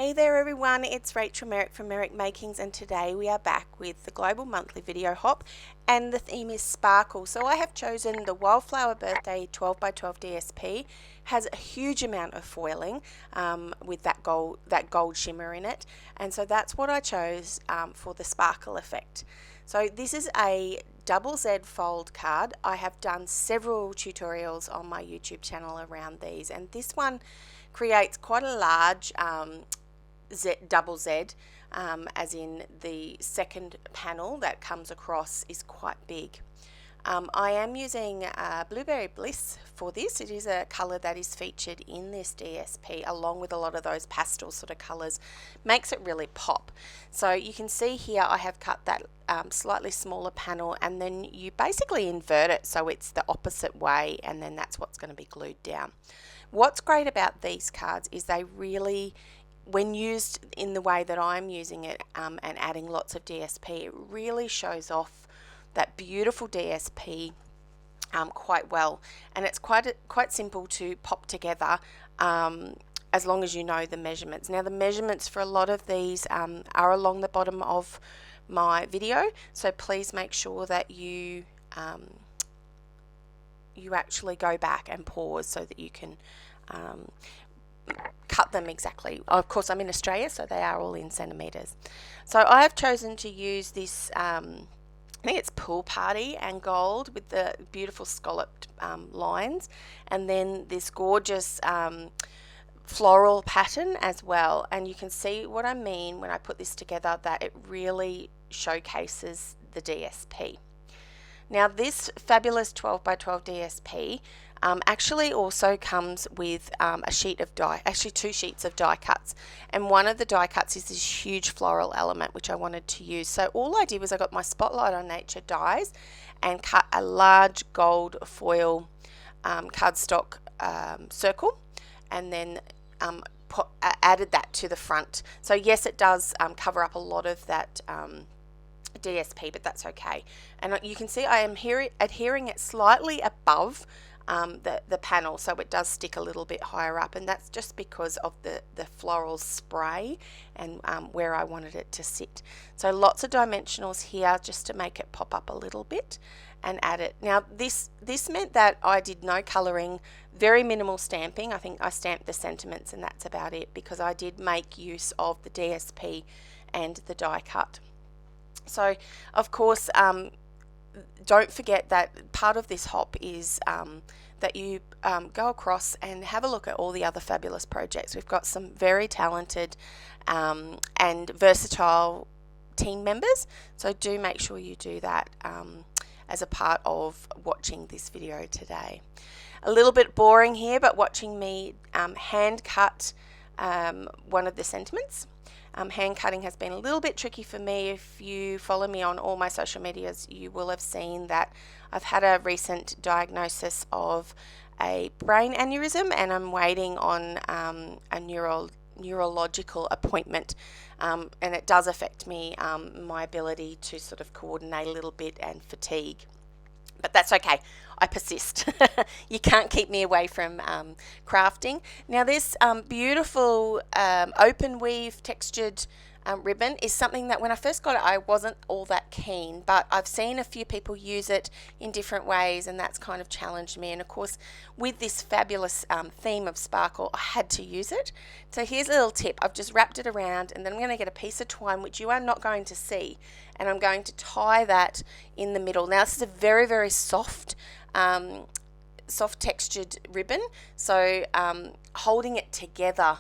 Hey there everyone, it's Rachel Merrick from Merrick Makings, and today we are back with the Global Monthly Video Hop, and the theme is Sparkle. So I have chosen the Wildflower Birthday 12x12 DSP. Has a huge amount of foiling with that gold shimmer in it, and so that's what I chose for the sparkle effect. So this is a double Z fold card. I have done several tutorials on my YouTube channel around these, and this one creates quite a large double Z, as in the second panel that comes across is quite big. I am using Blueberry Bliss for this. It is a colour that is featured in this DSP along with a lot of those pastel sort of colours. Makes it really pop. So you can see here I have cut that slightly smaller panel, and then you basically invert it so it's the opposite way, and then that's what's going to be glued down. What's great about these cards is they really, when used in the way that I'm using it and adding lots of DSP, it really shows off that beautiful DSP quite well, and it's quite simple to pop together as long as you know the measurements. Now the measurements for a lot of these are along the bottom of my video, so please make sure that you actually go back and pause so that you can cut them exactly. Of course, I'm in Australia, so they are all in centimeters. So I have chosen to use this I think it's Pool Party and gold with the beautiful scalloped lines, and then this gorgeous floral pattern as well. And you can see what I mean when I put this together, that it really showcases the DSP. Now this fabulous 12x12 DSP actually also comes with a sheet of die, actually 2 sheets of die cuts, and one of the die cuts is this huge floral element which I wanted to use. So all I did was I got my Spotlight on Nature dies and cut a large gold foil cardstock circle, and then added that to the front. So yes, it does cover up a lot of that DSP, but that's okay. And you can see I am adhering it slightly above the panel, so it does stick a little bit higher up, and that's just because of the floral spray and where I wanted it to sit. So lots of dimensionals here just to make it pop up a little bit and add it. Now this meant that I did no colouring, very minimal stamping. I think I stamped the sentiments and that's about it, because I did make use of the DSP and the die cut. So of course don't forget that part of this hop is that you go across and have a look at all the other fabulous projects. We've got some very talented and versatile team members, so do make sure you do that as a part of watching this video today. A little bit boring here, but watching me hand cut one of the sentiments. Hand cutting has been a little bit tricky for me. If you follow me on all my social medias, you will have seen that I've had a recent diagnosis of a brain aneurysm, and I'm waiting on a neurological appointment, and it does affect me, my ability to sort of coordinate a little bit and fatigue. But that's okay, I persist. You can't keep me away from crafting. Now this beautiful open weave textured ribbon is something that when I first got it I wasn't all that keen, but I've seen a few people use it in different ways, and that's kind of challenged me. And of course with this fabulous theme of sparkle, I had to use it. So here's a little tip. I've just wrapped it around, and then I'm going to get a piece of twine, which you are not going to see, and I'm going to tie that in the middle. Now this is a very, very soft textured ribbon, so holding it together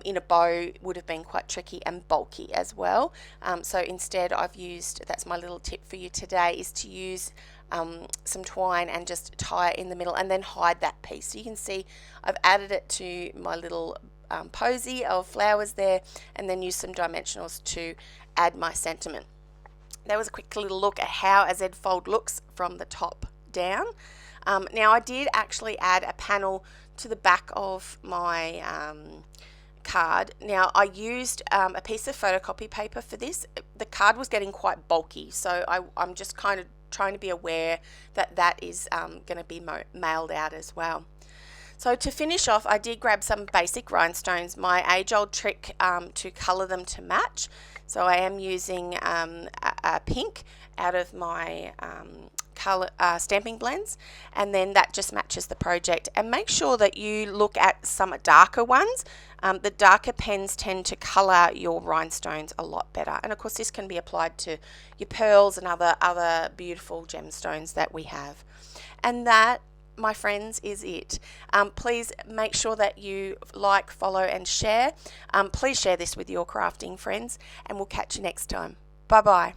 in a bow would have been quite tricky and bulky as well. So instead I've used, that's my little tip for you today, is to use some twine and just tie it in the middle and then hide that piece. So you can see I've added it to my little posy of flowers there, and then use some dimensionals to add my sentiment. That was a quick little look at how a Z fold looks from the top down. Now I did actually add a panel to the back of my card. Now I used a piece of photocopy paper for this. The card was getting quite bulky, so I'm just kind of trying to be aware that that is going to be mailed out as well. So to finish off, I did grab some basic rhinestones, my age-old trick to colour them to match. So I am using a pink out of my color stamping blends, and then that just matches the project. And make sure that you look at some darker ones. The darker pens tend to colour your rhinestones a lot better, and of course this can be applied to your pearls and other beautiful gemstones that we have. And that, my friends, is it. Please make sure that you like, follow and share. Please share this with your crafting friends, and we'll catch you next time. Bye bye.